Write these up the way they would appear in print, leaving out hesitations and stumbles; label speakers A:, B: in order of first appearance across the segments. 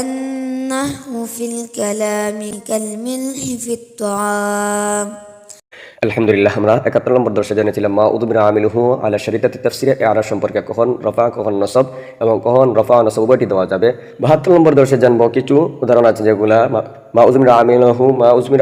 A: النحو في الكلام كالملح في الطعام.
B: আলহামদুলিল্লাহ, আমরা ৭১ নম্বর দর্শে জেনেছিলাম মা উদুমির আমিলুহু আলা শরীতাতি তাফসিরে ইআরাব সম্পর্কে, কখন রফা কখন নসব এবং কখন রফা নসব উভয়টি দেওয়া যাবে। ৭২ নম্বর দর্শে জানবো কিছু উদাহরণ আছে যেগুলা মা উজমির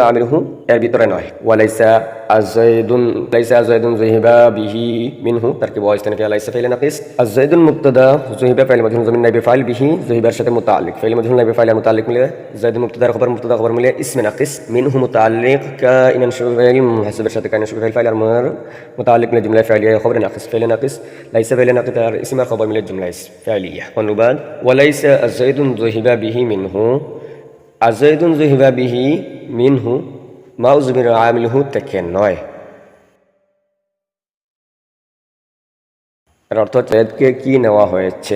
B: আমিলুহু এর ভিতরে নয়। ওয়ালাইসা আযাইদুন যুহিবা বিহি মিনহু তারকিব ওয়া ইস্তানাফিয়া লাইসা ফাইল নাকিস। আযাইদুন মুবতাদা, যুহিবা ফাইল মাজহুর জমিন নাইবে ফাইল, বিহি যুহিবার সাথে মুতাআল্লিক, ফাইল মাজহুর নাইবে ফাইল মুতাআল্লিক মিলে যাইদুন মুবতাদার খবর মিলে ইসমে নাকিস, মিনহু মুতাআল্লিক কাইনান শুফাইল মুহাসসাবের সাথে কাইনান শুফাইল ফাইল আর মুতাআল্লিক মিলে জুমলা ফাইলিয়া খবর নাকিস, ফাইল নাকিস লাইসা ফাইল নাকিস আর ইসম আর খবর মিলে জুমলা ফাইলিয়া। অনুবাদ: ওয়ালাইসা আযাইদুন যুহিবা বিহি মিনহু, আযাইদুন যুহিবা বিহি মিনহু মা উজমির আমিলুহু থেকে নয়। এর অর্থ হচ্ছে এদকে কি নেওয়া হয়েছে।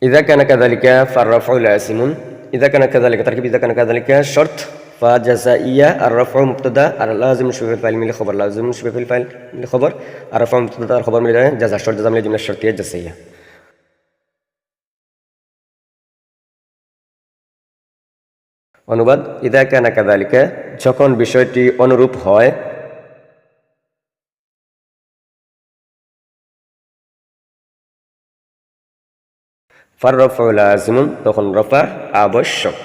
B: ইযা কানা কাযালিকা ফাররাফউ লাযিমুন, ইযা কানা কাযালিকা তারকিব ইযা কানা কাযালিকা শর্ত, ফা জাযাইয়া আর রাফউ মুবতাদা আর লাযিম শুফাইল ফাইল মিলে খবর, লাযিম শুফাইল ফাইল মিলে খবর আর রাফউ মুবতাদা আর খবর মিলে জাযা শর্ত, জাযা মিলে জুমলা শর্তিয়া জাযাইয়া। অনুবাদ: ইযা কানা কাযালিকা যখন বিষয়টি অনুরূপ হয়, ফাররাফউ লাযিমুন তখন রফা আবশ্যক।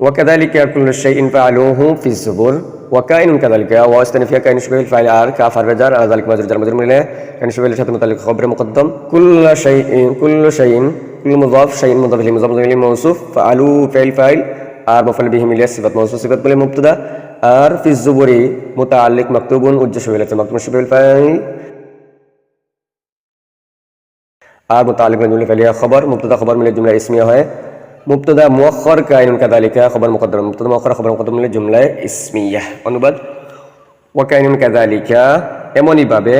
B: ওয়াকাযালিকা কুল্লু শাইইন ফাআলুহু ফিজ যুবুর, ওয়াকাইনুন কাযালিকা ওয়া ইস্তানাফিয়া কাইন শুফাইল ফাইল আর কাফ আর জার আর যালিকা মাজরুর জার মাজরুর মিলে কাইন শুফাইলের সাথে মুতাআল্লিক খবর মুকদ্দম। কুল্লু শাইইন কুল্লু মুযাফ শাইইন মুযাফ ইলাইহি মুযাফ ইলাইহি মাওসুফ, ফাআলু ফাইল আর মাফউল বিহি মিলে সিফাত মাওসুফ সিফাত মিলে মুবতাদা আর ফিজ যুবুরি মুতাআল্লিক মাকতুবুন উজ্জা শুফাইল মাকতুব শুফাইল ফাইল আর মুতাআল্লিক জুমলা ফাইলিয়া খবর মুবতাদা খবর মিলে জুমলা ইসমিয়া হয়। মুবতাদা মুআখখার কাইনুন কাযালিকা খবর মুকদ্দম, মুবতাদা মুআখখার খবর মুকদ্দম মিলে জুমলা ইসমিয়া। অনুবাদ: ওয়া কাইনুন কাযালিকা এমনই ভাবে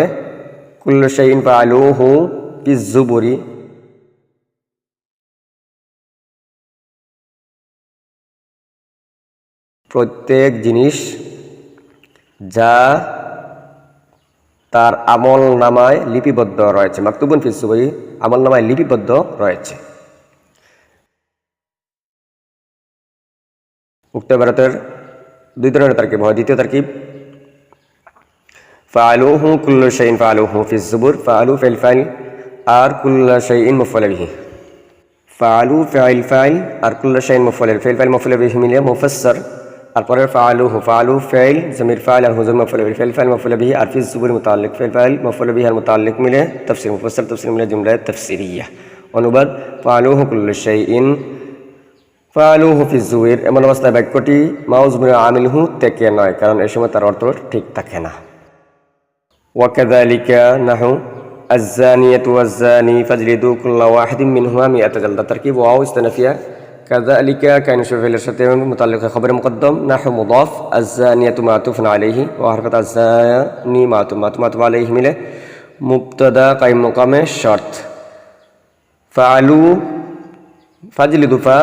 B: কুল্লু শাইইন ফাআলুহু ফিজ যুবুরি প্রত্যেক জিনিস যা তার আমল নামায় লিপিবদ্ধ রয়েছে, মাকতুবুন ফিজ যুবুরি আমল নামায় লিপিবদ্ধ রয়েছে। উক্ত ইবারতের দুই ধরনের তারকিব হয়। দ্বিতীয় তারকিব ফাআলুহু কুল্লু শাইইন ফাআলুহু ফিজ যুবুর, ফাআলু ফাইল আর কুল্লু শাইইন মাফউল বিহি, ফাআলু ফাইল আর কুল্লু শাইইন মাফউল মাফউল বিহি মিলে মুফাসসার আর পরে ফাআলুহু ফাইল জমির ফাইল আর হুজুর মাফউল বিহি ফাইল মাফউল বিহি আর ফিজ যুবুর মুতাআল্লিক ফাইল মাফউল বিহি আর মুতাআল্লিক মিলে তাফসীর মুফাসসার তাফসীর মিলে জুমলা তাফসীরিয়া। অনুবাদ: ফাআলুহু কুল্লু শাইইন ফাআলুহু ফিজ যুবুর এমন অবস্থায় বাক্যটি মা উজমির আমিলুহু থেকে নয়, কারণ এই সময় তার অর্থ ঠিক থাকে না। ওয়াকাযালিকা নাহু আয-যানিয়াতু ওয়াজ-যানি ফাজলিদু কুল্লা ওয়াহিদিন মিনহুমা মিআতা জালদা তারকিব ওয়াও ইস্তানাফিয়া কাযালিকা কাইন শুফাইলের সাথে মুতাআল্লিক খবর মুকদ্দম, নাহু মুদাফ আয-যানিয়াতু মা'তুফুন আলাইহি ওয়া হারকাত আয-যানি মা'তুফ আলাইহি মিলে মুবতাদা কাইম মুকামে শর্ত, ফাআলু ফাজলিদু ফা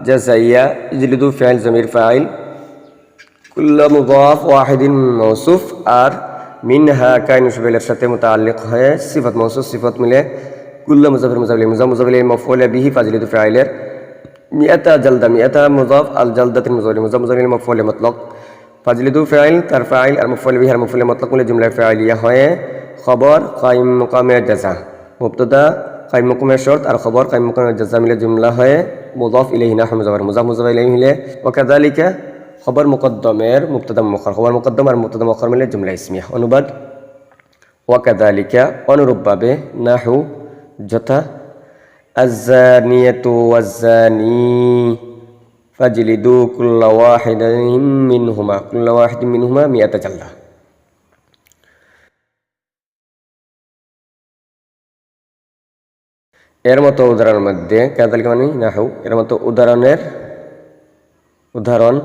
B: জাযাইয়া ইজলিদু ফাইল জমির ফাইল কুল্লা মুদাফ ওয়াহিদিন মাওসুফ আর মিনহা কাইন শুফাইলের সাথে মুতাআল্লিক হয়ে সিফাত মাওসুফ সিফাত মিলে কুল্লা মুযাফির মুযাফির ইলাইহি মাফউল বিহি ফাজলিদু ফাইলের মিআতা জালদা মিআতা মুযাফ আল জালদাতিন মুযাফির ইলাইহি মাফউল মুতলাক, ফাজলিদু ফাইল তার ফাইল আর মাফউল বিহি আর মাফউল মুতলাক মিলে জুমলা ফাইলিয়া হয়ে খবর কাইম মুকামে জাযা, মুবতাদা কাইম মুকামে শর্ত আর খবর কাইম মুকামে জাযা মিলে জুমলা হয়ে মুযাফ ইলাইহি নাহু মুযাফ ইলাইহি মিলে ওয়াকাযালিকা খবর মুকদ্দমের মুবতাদা মুআখখার খবর মুকদ্দম আর মুবতাদা মুআখখার মিলে জুমলা ইসমিয়া। অনুবাদ: ওয়াকাযালিকা অনুরূপভাবে, নাহু যথা, আয-যানিয়াতু ওয়াজ-যানি ফাজলিদু কুল্লা ওয়াহিদিন মিনহুমা মিআতা জালদা। এর মতো উদাহরণের মধ্যে কাযালিকা মানে নাহু, এর মতো উদাহরণ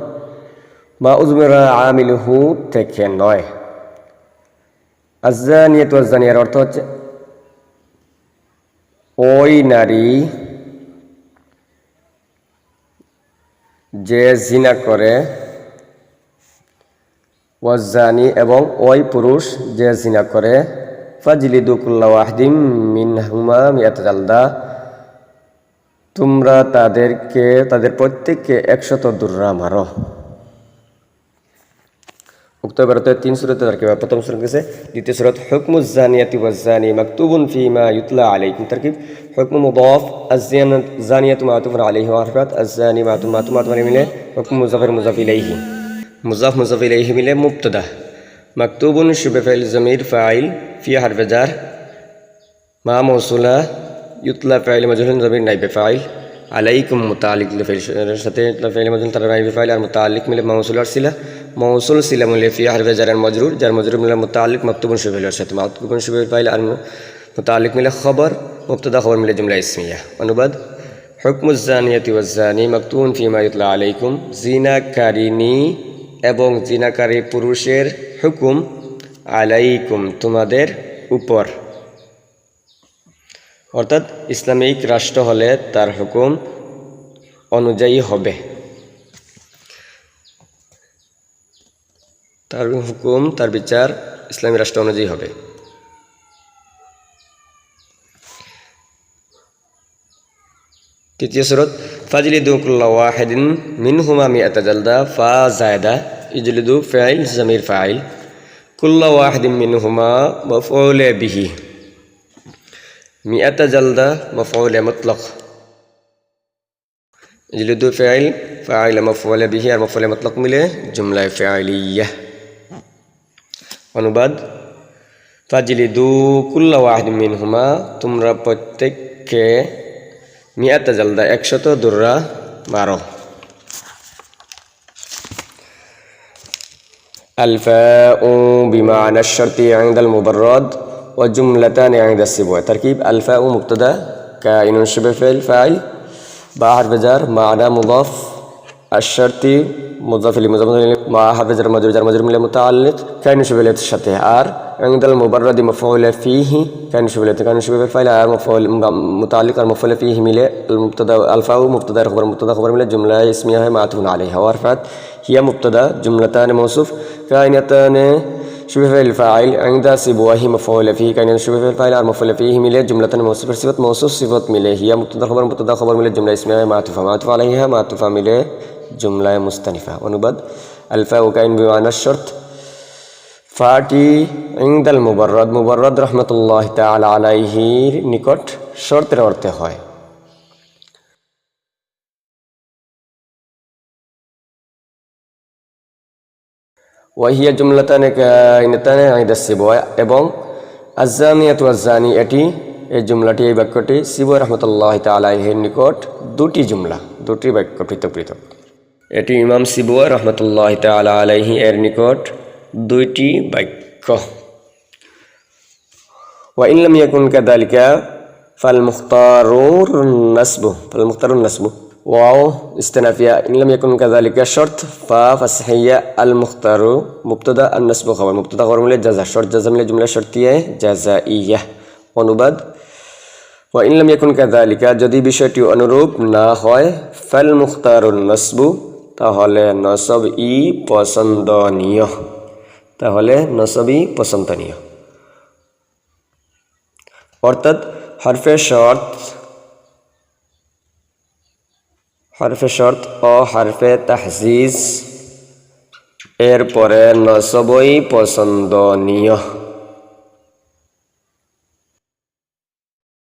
B: মা উজমিরা আমিলুহু থেকে নয়। আয-যানিয়াতু ওয়াজ-যানি এর অর্থ হচ্ছে ওই নারী যে জিনা করে ওয়াজ্জানি এবং ওই পুরুষ যে জিনা করে ফাজলিদু কুল্লা ওয়াহিদিম মিনহুমা মিয়াত জালদা, তোমরা তাদের প্রত্যেককে 100 দুররা মারো। উক্ত ইবারতে 3 সূরাতে তারকিব। প্রথম সূরা গেছে, দ্বিতীয় সূরা হুকমুজ জানিয়াতি ওয়াজ-জানি মাকতুবুন ফীমা ইউতলা আলাইকুম তারকিব। হুকমু মুদাফ আয-জানিয়াতু মা'তুফুন আলাইহি ওয়া হারফাত আয-জানি মা'তুফ মিলে হুকমু মুযাফফার মুযাফ ইলাইহি, মুযাফ ইলাইহি মিলে মুবতাদা। মাকতুবুন শুবে ফাইল জামির ফাইল ফি হারফে জার মা মাউসুলা ইউতলা ফাইল মাজরুর জামির নাইবে ফাইল আলাইকুম মুতাআল্লিক লিফাইলের সাথে ফাইল মাজরুর তার নাইবে ফাইল আর মুতাআল্লিক মিলে মাউসুল আর সিলা, মাউসুল সিলা মিলে ফি হারফে জার আর মাজরুর যার মাজরুর মিলে মুতাআল্লিক মাকতুবুন শুবে ফাইলের সাথে মাকতুবুন শুবে ফাইল আর মুতাআল্লিক মিলে খবর, মুবতাদা খবর মিলে জুমলা ইসমিয়া। অনুবাদ, হুকমুজ জানিয়াতি ওয়াজ-জানি মাকতুবুন ফীমা ইউতলা আলাইকুম, জিনাকারিনী এবং জিনাকারী পুরুষের হুকুম আলাইকুম তোমাদের উপর, অর্থাৎ ইসলামিক রাষ্ট্র হলে তার হুকুম অনুযায়ী হবে, তার হুকুম তার বিচার ইসলামী রাষ্ট্র অনুযায়ী হবে। তৃতীয় সূরা ফাজলিদু কুল্লা ওয়াহিদিন মিনহুমা মিয়াত জালদা, ফা জায়দা ইজলিদু ফাইল জামির ফাইল কুল্লা ওয়াহিদিন মিনহুমা মাফউল বিহি, মিয়াত জালদা মাফউল মুতলাক, ইজলিদু ফাইল মাফউল বিহি আর মাফউল মুতলাক মিলে জুমলা ফাইলিয়াহ। অনুবাদ, ফাজলিদু কুল্লা ওয়াহিদিন মিনহুমা তোমরা প্রত্যেককে মিয়াত জালদা 100 দুররা মারো। আলফাউ বিমানা আশ-শারতি ইনদাল মুবাররাদ ওয়া জুমলাতান ইনদা সিবওয়া তারকিব। আলফাউ মুবতাদা কাইনুন শুবে ফাইল বা হারফে জার মা'না মুদাফ আশ-শারতি মুদাফ ইলাইহি মুদাফ ইলাইহি মা হারফে জার মাজরুর মিলে মুতাআল্লিক কাইনুন শুবে ফাইলের সাথে, আর ইনদাল মুবাররাদি মাফউল ফীহি কাইনুন শুবে ফাইল আর মাফউল মুতাআল্লিক আর মাফউল ফীহি মিলে মুবতাদা আলফাউ মুবতাদা খবর মিলে জুমলা ইসমিয়া হয় মা'তুফুন আলাইহা ওয়া হারফাত হিয়া মুবতাদা জুমলাতান মাওসুফ কাইনাতান শুবে ফাইল ইনদা সিবওয়াহি মাফউল ফীহি কাইনান শুবে ফাইল আর মাফউল ফীহি মিলে জুমলাতান মাওসুফ সিফাত মাওসুফ সিফাত মিলে হিয়া মুবতাদা খবর মিলে জুমলা ইসমিয়া হয় মা'তুফা আলাইহা মা'তুফা মিলে জুমলা মুস্তানিফা। অনুবাদ, আলফাউ কাইন বিমানা আশ-শারত, ফাটি ইনদাল মুবাররাদ রাহমাতুল্লাহি তাআলা আলাইহির নিকট শর্তের অর্থে হয়। ওয়াহিয়া জুমলাতান কাইনাতান ইনদা সিবওয়া এবং আয-জানিয়াতু ওয়াজ-জানি এই জুমলাটি এই বাক্যটি সিবওয়া রাহমাতুল্লাহি তাআলা আলাইহির নিকট দুটি বাক্য পৃথক। এটি ইমাম সিবওয়া রাহমাতুল্লাহি তাআলা আলাইহি এর নিকট দুইটি বাক্য। ওয়া ইন লাম ইয়াকুন কাযালিকা ফাল মুখতারুন নাসবু ওয়াও ইস্তিনাফিয়া ইন লাম ইয়াকুন কাযালিকা শর্ত ফা ফাসহিয়া আল মুখতারু মুবতাদা আন নাসবু খবর, মুবতাদা খবর মিলে জাযা, শর্ত জাযা মিলে জুমলা শর্তিয়া জাযাইয়া। অনুবাদ, ওয়া ইন লাম ইয়াকুন কাযালিকা যদি বিষয়টি অনুরূপ না হয় ফাল মুখতারুন নাসবু তাহলে নসব-ই পছন্দনীয়, অর্থাৎ হরফে শর্ত ও হরফে তাহজিজ এর পরে নসবই পছন্দনীয়।